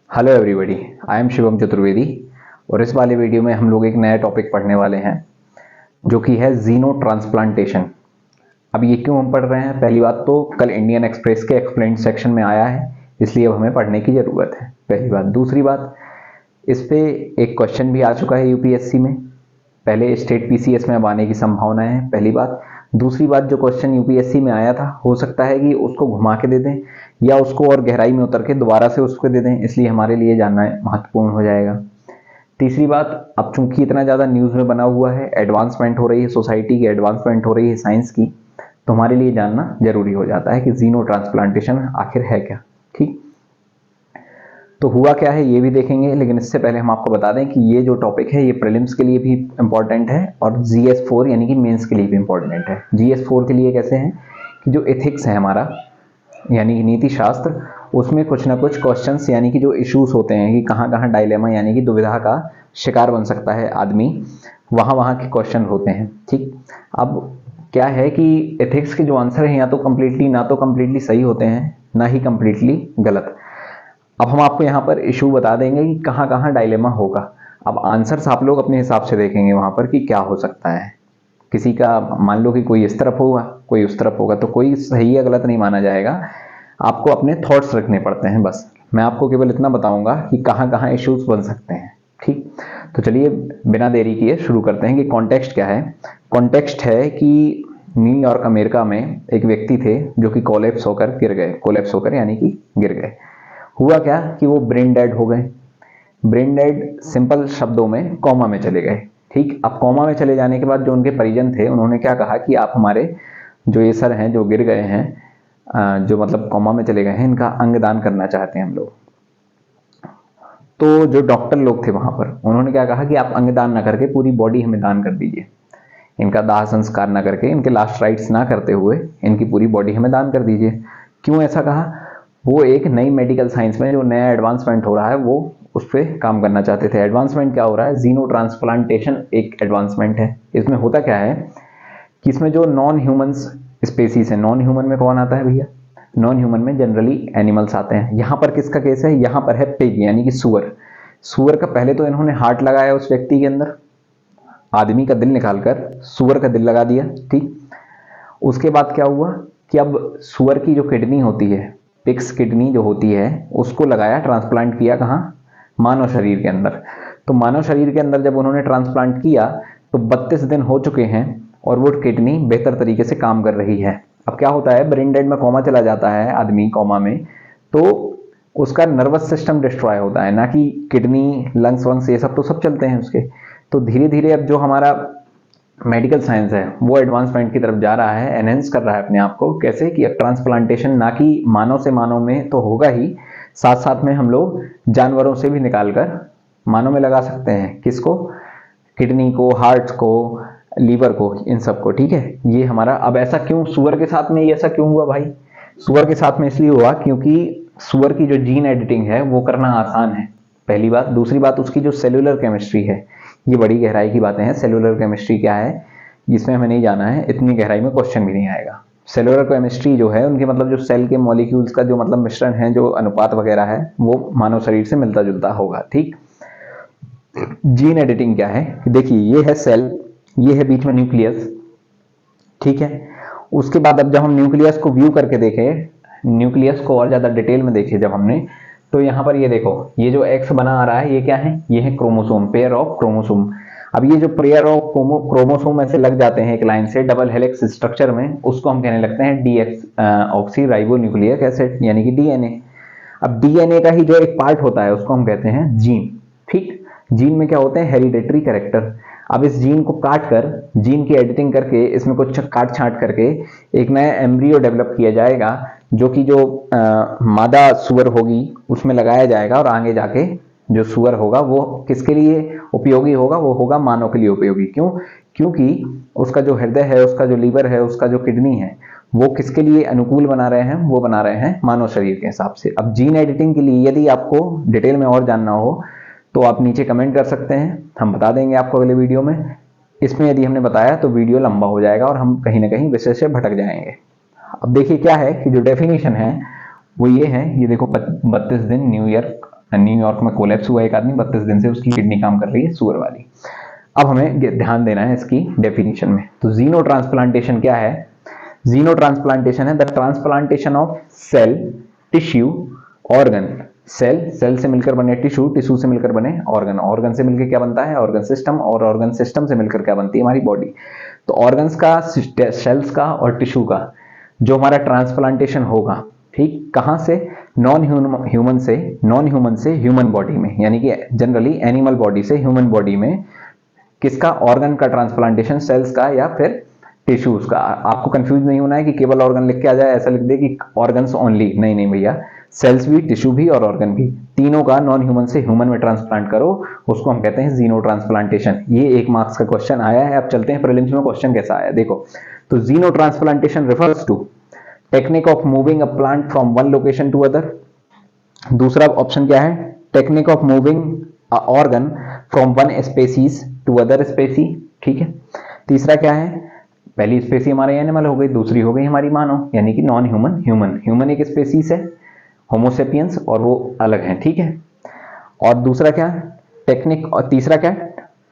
Hello everybody, I am Shivam Chaturvedi. और इस वाले वीडियो में हम लोग एक नया टॉपिक पढ़ने वाले हैं जो कि है जीनो ट्रांसप्लांटेशन। अब ये क्यों हम पढ़ रहे हैं? पहली बात तो कल इंडियन एक्सप्रेस के एक्सप्लेन्ड सेक्शन में आया है, इसलिए अब हमें पढ़ने की ज़रूरत है, पहली बात। दूसरी बात, इस पे एक क्वेश्चन भी आ चुका है यूपीएससी में, पहले स्टेट पीसीएस में अब आने की संभावना है, पहली बात। दूसरी बात, जो क्वेश्चन यूपीएससी में आया था हो सकता है कि उसको घुमा के दे दें या उसको और गहराई में उतर के दोबारा से उसको दे दें, इसलिए हमारे लिए जानना महत्वपूर्ण हो जाएगा। तीसरी बात, अब चूंकि इतना ज़्यादा न्यूज़ में बना हुआ है, एडवांसमेंट हो रही है सोसाइटी की, एडवांसमेंट हो रही है साइंस की, तो हमारे लिए जानना जरूरी हो जाता है कि जीनो ट्रांसप्लांटेशन आखिर है क्या। ठीक, तो हुआ क्या है ये भी देखेंगे, लेकिन इससे पहले हम आपको बता दें कि ये जो टॉपिक है ये प्रीलिम्स के लिए भी इम्पॉर्टेंट है और GS4 यानी कि मेंस के लिए भी इम्पॉर्टेंट है। GS4 के लिए कैसे हैं कि जो एथिक्स है हमारा यानी कि नीति शास्त्र, उसमें कुछ ना कुछ क्वेश्चंस यानी कि जो इश्यूज होते हैं कि कहाँ कहाँ डायलेमा यानी कि दुविधा का शिकार बन सकता है आदमी, वहाँ वहाँ के क्वेश्चन होते हैं। ठीक, अब क्या है कि एथिक्स के जो आंसर हैं या तो कम्प्लीटली सही होते हैं, ना ही कम्प्लीटली गलत। अब हम आपको यहाँ पर इशू बता देंगे कि कहाँ कहाँ डायलेमा होगा। अब आंसर्स आप लोग अपने हिसाब से देखेंगे वहाँ पर कि क्या हो सकता है। किसी का मान लो कि कोई इस तरफ होगा, कोई उस तरफ होगा, तो कोई सही या गलत नहीं माना जाएगा, आपको अपने थॉट्स रखने पड़ते हैं। बस मैं आपको केवल इतना बताऊंगा कि कहाँ कहाँ इश्यूज बन सकते हैं। ठीक, तो चलिए बिना देरी किए शुरू करते हैं कि कॉन्टेक्स्ट क्या है। कॉन्टेक्स्ट है कि न्यूयॉर्क अमेरिका में एक व्यक्ति थे जो कि कोलैप्स होकर गिर गए, कोलैप्स होकर यानी कि गिर गए। हुआ क्या कि वो ब्रेन डेड हो गए। ब्रेन डेड सिंपल शब्दों में कोमा में चले गए। ठीक, अब कोमा में चले जाने के बाद जो उनके परिजन थे उन्होंने क्या कहा कि आप हमारे जो ये सर हैं जो गिर गए हैं, जो मतलब कोमा में चले गए हैं, इनका अंग दान करना चाहते हैं हम लोग। तो जो डॉक्टर लोग थे वहां पर उन्होंने क्या कहा कि आप अंग दान ना करके पूरी बॉडी हमें दान कर दीजिए, इनका दाह संस्कार ना करके, इनके लास्ट राइट्स ना करते हुए इनकी पूरी बॉडी हमें दान कर दीजिए। क्यों ऐसा कहा? वो एक नई मेडिकल साइंस में जो नया एडवांसमेंट हो रहा है वो उस पर काम करना चाहते थे। एडवांसमेंट क्या हो रहा है? जीनो ट्रांसप्लांटेशन एक एडवांसमेंट है। इसमें होता क्या है कि इसमें जो नॉन ह्यूमन्स स्पेसीज है, नॉन ह्यूमन में कौन आता है भैया? नॉन ह्यूमन में जनरली एनिमल्स आते हैं। यहाँ पर किसका केस है? यहाँ पर है पिग यानी कि सुअर। सुअर का पहले तो इन्होंने हार्ट लगाया उस व्यक्ति के अंदर, आदमी का दिल निकालकर सुअर का दिल लगा दिया। ठीक, उसके बाद क्या हुआ कि अब सुअर की जो किडनी होती है, पिग्स किडनी जो होती है, उसको लगाया, ट्रांसप्लांट किया कहाँ? मानव शरीर के अंदर। तो मानव शरीर के अंदर जब उन्होंने ट्रांसप्लांट किया तो 32 दिन हो चुके हैं और वो किडनी बेहतर तरीके से काम कर रही है। अब क्या होता है, ब्रेन डेड में कोमा चला जाता है आदमी, कोमा में, तो उसका नर्वस सिस्टम डिस्ट्रॉय होता है, ना कि किडनी, लंग्स वंग्स ये सब तो सब चलते हैं उसके। तो धीरे धीरे अब जो हमारा मेडिकल साइंस है वो एडवांसमेंट की तरफ जा रहा है, एनहेंस कर रहा है अपने आप को। कैसे कि अब ट्रांसप्लांटेशन ना कि मानव से मानव में तो होगा ही, साथ साथ में हम लोग जानवरों से भी निकालकर मानव में लगा सकते हैं। किसको? किडनी को, हार्ट को, लीवर को, इन सब को। ठीक है, ये हमारा। अब ऐसा क्यों सुअर के साथ में, ये ऐसा क्यों हुआ भाई? सुअर के साथ में इसलिए हुआ क्योंकि सुअर की जो जीन एडिटिंग है वो करना आसान है, पहली बात। दूसरी बात, उसकी जो सेलुलर केमिस्ट्री है, ये बड़ी गहराई की बातें हैं। सेलुलर केमिस्ट्री क्या है इसमें हमें नहीं जाना है, इतनी गहराई में क्वेश्चन भी नहीं आएगा। सेलुलर केमिस्ट्री जो है उनके मतलब जो सेल के मॉलिक्यूल्स का जो मतलब मिश्रण है, जो अनुपात वगैरह है, वो मानव शरीर से मिलता जुलता होगा। ठीक, जीन एडिटिंग क्या है? देखिए ये है सेल, ये है बीच में न्यूक्लियस। ठीक है, उसके बाद अब जब हम न्यूक्लियस को व्यू करके देखें, न्यूक्लियस को और ज्यादा डिटेल में देखे जब हमने, तो यहाँ पर ये देखो, ये जो एक्स बना आ रहा है ये क्या है? ये है क्रोमोसोम, पेयर ऑफ क्रोमोसोम। अब ये जो पेयर ऑफ क्रोमोसोम ऐसे लग जाते हैं एक लाइन से डबल हेलिक्स स्ट्रक्चर में, उसको हम कहने लगते हैं deoxyribonucleic acid यानी कि डीएनए। अब डीएनए का ही जो एक पार्ट होता है उसको हम कहते हैं जीन। ठीक, जीन में क्या होते हैं? Hereditary character. अब इस जीन को काट कर, जीन की एडिटिंग करके, इसमें कुछ काट छांट करके एक नया एम्ब्रियो डेवलप किया जाएगा, जो कि जो मादा सुअर होगी उसमें लगाया जाएगा, और आगे जाके जो सुअर होगा वो किसके लिए उपयोगी होगा? वो होगा मानव के लिए उपयोगी। क्यों? क्योंकि उसका जो हृदय है, उसका जो लीवर है, उसका जो किडनी है, वो किसके लिए अनुकूल बना रहे हैं? वो बना रहे हैं मानव शरीर के हिसाब से। अब जीन एडिटिंग के लिए यदि आपको डिटेल में और जानना हो तो आप नीचे कमेंट कर सकते हैं, हम बता देंगे आपको अगले वीडियो में। इसमें यदि हमने बताया तो वीडियो लंबा हो जाएगा और हम कहीं ना कहीं विषय से भटक जाएंगे। अब देखिए क्या है कि जो डेफिनेशन है वो ये है, ये देखो 32 दिन न्यू ईयर न्यूयॉर्क में कोलैप्स हुआ एक आदमी, 32 दिन से उसकी किडनी काम कर रही है, सुअर वाली। अब हमें ध्यान देना है इसकी डेफिनेशन में। तो जीनो ट्रांसप्लांटेशन क्या है? जीनो ट्रांसप्लांटेशन है the transplantation of cell, tissue, organ. Cell से मिलकर बने टिश्यू से मिलकर बने ऑर्गन से मिलकर क्या बनता है? ऑर्गन सिस्टम, और ऑर्गन सिस्टम से मिलकर क्या बनती है? हमारी बॉडी। तो ऑर्गन्स का, सेल्स का और टिश्यू का जो हमारा ट्रांसप्लांटेशन होगा, ठीक, कहां से? नॉन ह्यूमन से ह्यूमन बॉडी में, यानी कि जनरली एनिमल बॉडी से ह्यूमन बॉडी में। किसका? ऑर्गन का ट्रांसप्लांटेशन, सेल्स का या फिर टिश्यूज का। आपको कंफ्यूज नहीं होना है कि केवल ऑर्गन लिख के आ जाए, ऐसा लिख दे कि ऑर्गन्स ओनली, नहीं भैया, सेल्स भी, टिश्यू भी और ऑर्गन भी, तीनों का नॉन ह्यूमन से ह्यूमन में ट्रांसप्लांट करो, उसको हम कहते हैं जीनो ट्रांसप्लांटेशन। ये 1 मार्क्स का क्वेश्चन आया है। अब चलते हैं प्रीलिम्स में क्वेश्चन कैसा आया, देखो। तो xeno transplantation refers to technique of moving a plant from one location to other. दूसरा ऑप्शन क्या है? Technique of moving a organ from one species to other species, ठीक है। तीसरा क्या है? पहली स्पेसी हमारे एनिमल हो गई, दूसरी हो गई हमारी मानव, यानी कि नॉन ह्यूमन एक स्पेसीज है, होमोसेपियंस, और वो अलग है, ठीक है। और दूसरा क्या? टेक्निक, और तीसरा क्या?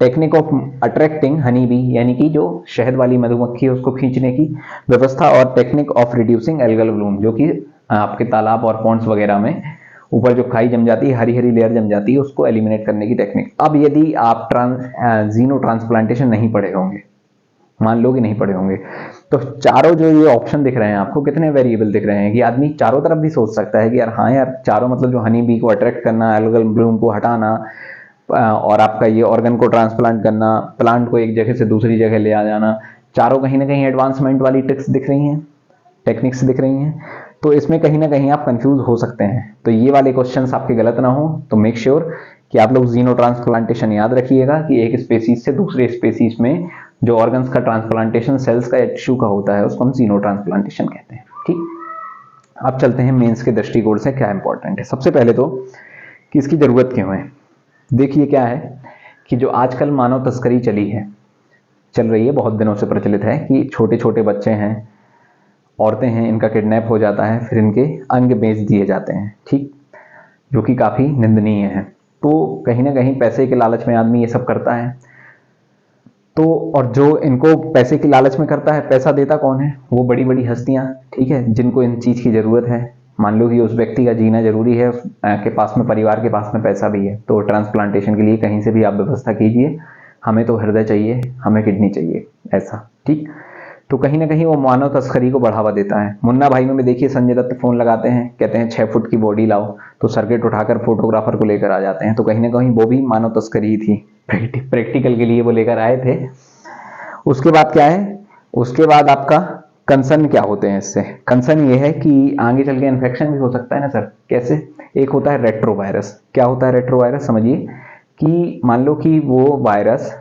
Technique of attracting honey bee, यानी कि जो शहद वाली मधुमक्खी है उसको खींचने की व्यवस्था, और technique of reducing algal Bloom, जो कि आपके तालाब और पॉन्ड्स वगैरह में ऊपर जो खाई जम जाती है, हरी हरी लेयर जम जाती है, उसको एलिमिनेट करने की टेक्निक। अब यदि आप जीनो ट्रांसप्लांटेशन नहीं पढ़े होंगे, मान लो कि नहीं पढ़े होंगे, तो चारों जो ये ऑप्शन दिख रहे हैं आपको, कितने वेरिएबल दिख रहे हैं कि आदमी चारों तरफ भी सोच सकता है कि यार हाँ यार, चारों मतलब जो हनी बी को अट्रैक्ट करना, एल्गल ब्लूम को हटाना, और आपका ये ऑर्गन को ट्रांसप्लांट करना, प्लांट को एक जगह से दूसरी जगह ले आ जाना, चारों कहीं ना कहीं एडवांसमेंट वाली टिक्स दिख रही हैं, टेक्निक्स दिख रही हैं। तो इसमें कहीं ना कहीं आप कंफ्यूज हो सकते हैं। तो ये वाले क्वेश्चंस आपके गलत ना हो, तो मेक श्योर कि आप लोग जीनो ट्रांसप्लांटेशन याद रखिएगा कि एक स्पेसीज से दूसरे स्पेसीज में जो ऑर्गन्स का ट्रांसप्लांटेशन सेल्स का या टिश्यू का होता है उसको हम जीनो ट्रांसप्लांटेशन कहते हैं, ठीक। अब चलते हैं मेंस के दृष्टिकोण से क्या इंपॉर्टेंट है। सबसे पहले तो कि इसकी जरूरत क्यों है। देखिए क्या है कि जो आजकल मानव तस्करी चल रही है, बहुत दिनों से प्रचलित है कि छोटे छोटे बच्चे हैं, औरतें हैं, इनका किडनैप हो जाता है, फिर इनके अंग बेच दिए जाते हैं, ठीक, जो कि काफ़ी निंदनीय है। तो कहीं ना कहीं पैसे के लालच में आदमी ये सब करता है। तो और जो इनको पैसे की लालच में करता है, पैसा देता कौन है? वो बड़ी बड़ी हस्तियां, ठीक है, जिनको इन चीज़ की ज़रूरत है। मान लो कि उस व्यक्ति का जीना जरूरी है, के पास में, परिवार के पास में पैसा भी है, तो ट्रांसप्लांटेशन के लिए कहीं से भी आप व्यवस्था कीजिए, हमें तो हृदय चाहिए, हमें किडनी चाहिए, ऐसा, ठीक। तो कहीं ना कहीं वो मानव तस्करी को बढ़ावा देता है। मुन्ना भाई में देखिए संजय दत्त फोन लगाते हैं, कहते हैं 6 फुट की बॉडी लाओ, तो सर्किट उठाकर फोटोग्राफर को लेकर आ जाते हैं। तो कहीं ना कहीं वो भी मानव तस्करी ही थी, प्रैक्टिकल के लिए वो लेकर आए थे। उसके बाद क्या है? उसके बाद आपका कंसर्न क्या होते हैं इससे? कंसर्न ये है कि आगे चल के इन्फेक्शन भी हो सकता है ना सर। कैसे? एक होता है रेट्रोवायरस। क्या होता है रेट्रोवायरस? समझिए कि मान लो कि वो वायरस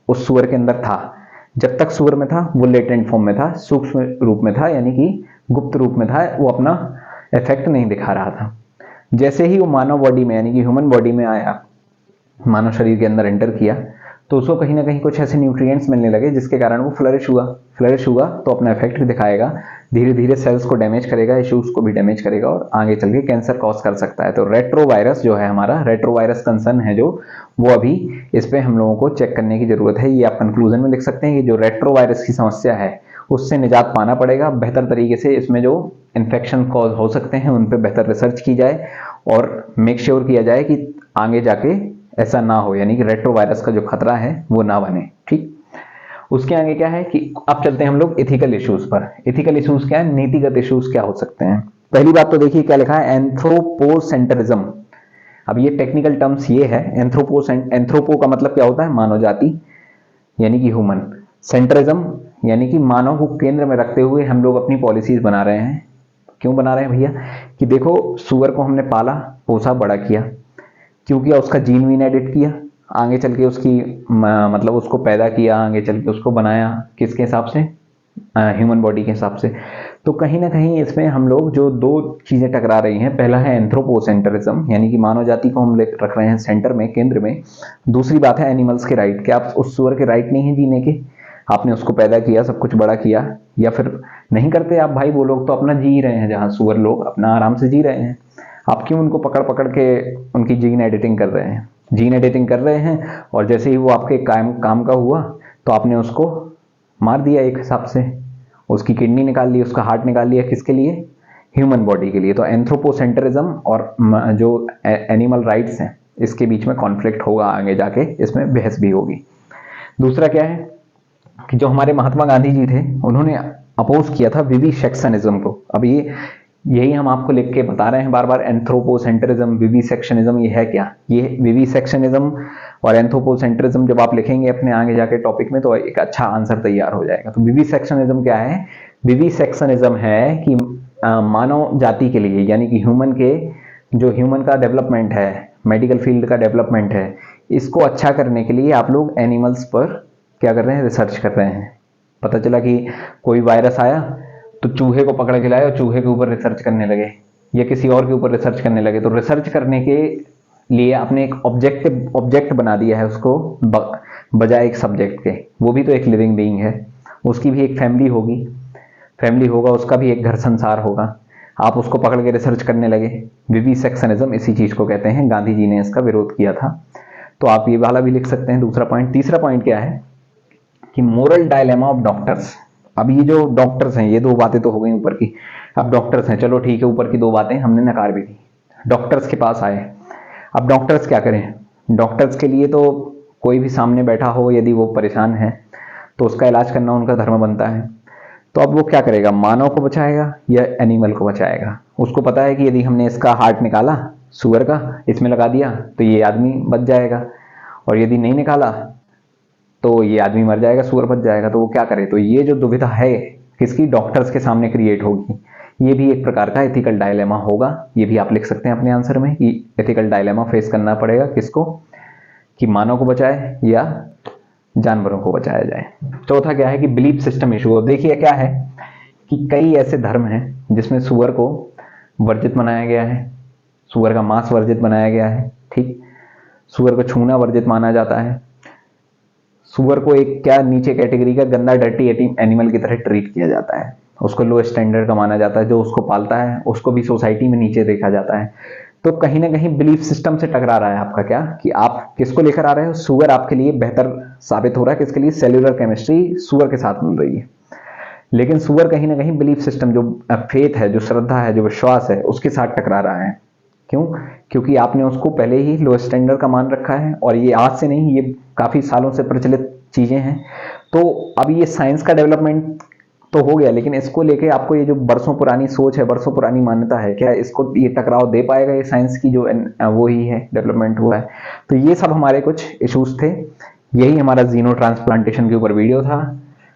उस सुअर के अंदर था, जब तक सुअर में था वो लेटेंट फॉर्म में था, सूक्ष्म रूप में था, यानी कि गुप्त रूप में था, वो अपना इफेक्ट नहीं दिखा रहा था। जैसे ही वो मानव बॉडी में, यानी कि ह्यूमन बॉडी में आया, मानव शरीर के अंदर एंटर किया, तो उसको कहीं ना कहीं कुछ ऐसे न्यूट्रिएंट्स मिलने लगे जिसके कारण वो फ्लरिश हुआ तो अपना इफेक्ट भी दिखाएगा, धीरे धीरे सेल्स को डैमेज करेगा, इश्यूज को भी डैमेज करेगा, और आगे चल के कैंसर कॉज कर सकता है। तो रेट्रोवायरस जो है हमारा, रेट्रोवायरस कंसर्न है जो, वो अभी इस पे हम लोगों को चेक करने की जरूरत है। ये आप कंक्लूजन में लिख सकते हैं कि जो रेट्रोवायरस की समस्या है उससे निजात पाना पड़ेगा बेहतर तरीके से। इसमें जो इन्फेक्शन कॉज हो सकते हैं उन पर बेहतर रिसर्च की जाए और मेक श्योर किया जाए कि आगे जाके ऐसा ना हो, यानी कि रेट्रोवायरस का जो खतरा है वो ना बने, ठीक। उसके आगे क्या है कि अब चलते हैं हम लोग एथिकल इश्यूज पर। एथिकल इश्यूज क्या है? नीतिगत इश्यूज क्या हो सकते हैं? पहली बात तो देखिए क्या लिखा है, एंथ्रोपोसेंट्रिज्म। अब ये टेक्निकल टर्म्स ये है, एंथ्रोपो का मतलब क्या होता है? मानव जाति, यानी कि ह्यूमन। सेंट्रिज्म यानी कि मानव को केंद्र में रखते हुए हम लोग अपनी पॉलिसीज बना रहे हैं। क्यों बना रहे हैं भैया? कि देखो सुअर को हमने पाला, पोसा, बड़ा किया, क्यों किया? उसका जीन वीन एडिट किया, आगे चल के उसकी मतलब उसको पैदा किया, आगे चल के उसको बनाया, किसके हिसाब से? ह्यूमन बॉडी के हिसाब से। तो कहीं ना कहीं इसमें हम लोग जो दो चीजें टकरा रही हैं, पहला है एंथ्रोपोसेंट्रिज्म, यानी कि मानव जाति को हम रख रहे हैं सेंटर में, केंद्र में। दूसरी बात है एनिमल्स के राइट। क्या आप उस सुअर के राइट नहीं है जीने के? आपने उसको पैदा किया, सब कुछ बड़ा किया, या फिर नहीं करते आप भाई? वो लोग तो अपना जी रहे हैं, जहाँ सुअर लोग अपना आराम से जी रहे हैं, आप क्यों उनको पकड़ पकड़ के उनकी जीन एडिटिंग कर रहे हैं? जीन एडिटिंग कर रहे हैं और जैसे ही वो आपके काम का हुआ तो आपने उसको मार दिया एक हिसाब से, उसकी किडनी निकाल ली, उसका हार्ट निकाल लिया, किसके लिए? ह्यूमन बॉडी के लिए। तो एंथ्रोपोसेंट्रिज्म और जो एनिमल राइट्स हैं इसके बीच में कॉन्फ्लिक्ट होगा आगे जाके, इसमें बहस भी होगी। दूसरा क्या है कि जो हमारे महात्मा गांधी जी थे उन्होंने अपोज किया था विविसेक्शनिज्म को। अब यही हम आपको लिख के बता रहे हैं बार बार, एंथ्रोपोसेंट्रिज्म, विविसेक्शनिज्म, ये है क्या? ये विविसेक्शनिज्म और एंथ्रोपोसेंट्रिज्म जब आप लिखेंगे अपने आगे जाके टॉपिक में तो एक अच्छा आंसर तैयार हो जाएगा। तो विविसेक्शनिज्म क्या है? विविसेक्शनिज्म है कि मानव जाति के लिए, यानी कि ह्यूमन का डेवलपमेंट है, मेडिकल फील्ड का डेवलपमेंट है, इसको अच्छा करने के लिए आप लोग एनिमल्स पर क्या कर रहे हैं? रिसर्च कर रहे हैं। पता चला कि कोई वायरस आया तो चूहे को पकड़ के लाए और चूहे के ऊपर रिसर्च करने लगे या किसी और के ऊपर रिसर्च करने लगे। तो रिसर्च करने के लिए आपने एक ऑब्जेक्ट बना दिया है उसको बजाय एक सब्जेक्ट के। वो भी तो एक लिविंग बीइंग है, उसकी भी एक फैमिली होगा, उसका भी एक घर संसार होगा। आप उसको पकड़ के रिसर्च करने लगे। विविसेक्शनिज्म इसी चीज को कहते हैं, गांधी जी ने इसका विरोध किया था। तो आप ये वाला भी लिख सकते हैं दूसरा पॉइंट। तीसरा पॉइंट क्या है कि मोरल डायलेमा ऑफ डॉक्टर्स। अब ये जो डॉक्टर्स हैं, ये दो बातें तो हो गई ऊपर की। अब डॉक्टर्स हैं, चलो ठीक है, ऊपर की दो बातें हमने नकार भी दी। डॉक्टर्स के पास आए, अब डॉक्टर्स क्या करें? डॉक्टर्स के लिए तो कोई भी सामने बैठा हो यदि वो परेशान है तो उसका इलाज करना उनका धर्म बनता है। तो अब वो क्या करेगा? मानव को बचाएगा या एनिमल को बचाएगा? उसको पता है कि यदि हमने इसका हार्ट निकाला सुअर का, इसमें लगा दिया तो ये आदमी बच जाएगा, और यदि नहीं निकाला तो ये आदमी मर जाएगा, सुअर बच जाएगा। तो वो क्या करे? तो ये जो दुविधा है किसकी? डॉक्टर्स के सामने क्रिएट होगी। ये भी एक प्रकार का एथिकल डायलेमा होगा। ये भी आप लिख सकते हैं अपने आंसर में कि एथिकल डायलेमा फेस करना पड़ेगा किसको? कि मानव को बचाए या जानवरों को बचाया जाए। चौथा क्या है कि बिलीफ सिस्टम इशू। देखिए क्या है कि कई ऐसे धर्म हैं जिसमें सुअर को वर्जित बनाया गया है, सुअर का मांस वर्जित बनाया गया है, ठीक। सुअर को छूना वर्जित माना जाता है। सुअर को एक क्या नीचे कैटेगरी का गंदा डर्टी एनिमल की तरह ट्रीट किया जाता है, उसको लो स्टैंडर्ड का माना जाता है। जो उसको पालता है उसको भी सोसाइटी में नीचे देखा जाता है। तो कहीं ना कहीं बिलीफ सिस्टम से टकरा रहा है आपका क्या, कि आप किसको लेकर आ रहे हो? सुअर आपके लिए बेहतर साबित हो रहा है, किसके लिए? सेल्यूलर केमिस्ट्री सुअर के साथ मिल रही है। लेकिन सुअर कहीं ना कहीं बिलीफ सिस्टम, जो फेथ है, जो श्रद्धा है, जो विश्वास है, उसके साथ टकरा रहा है। क्यों? क्योंकि आपने उसको पहले ही लो स्टैंडर्ड का मान रखा है, और ये आज से नहीं, ये काफी सालों से प्रचलित चीजें हैं। तो अब ये साइंस का डेवलपमेंट तो हो गया, लेकिन इसको लेके आपको ये जो बरसों पुरानी सोच है, बरसों पुरानी मान्यता है, क्या इसको ये टकराव दे पाएगा? ये साइंस की जो वो ही है डेवलपमेंट हुआ है। तो ये सब हमारे कुछ इश्यूज थे। यही हमारा जीनो ट्रांसप्लांटेशन के ऊपर वीडियो था।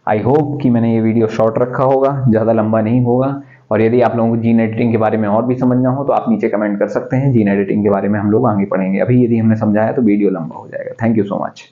आई होप कि मैंने ये वीडियो शॉर्ट रखा होगा, ज़्यादा लंबा नहीं होगा। और यदि आप लोगों को जीन एडिटिंग के बारे में और भी समझना हो तो आप नीचे कमेंट कर सकते हैं। जीन एडिटिंग के बारे में हम लोग आगे पढ़ेंगे। अभी यदि हमने समझाया तो वीडियो लंबा हो जाएगा। Thank you so much.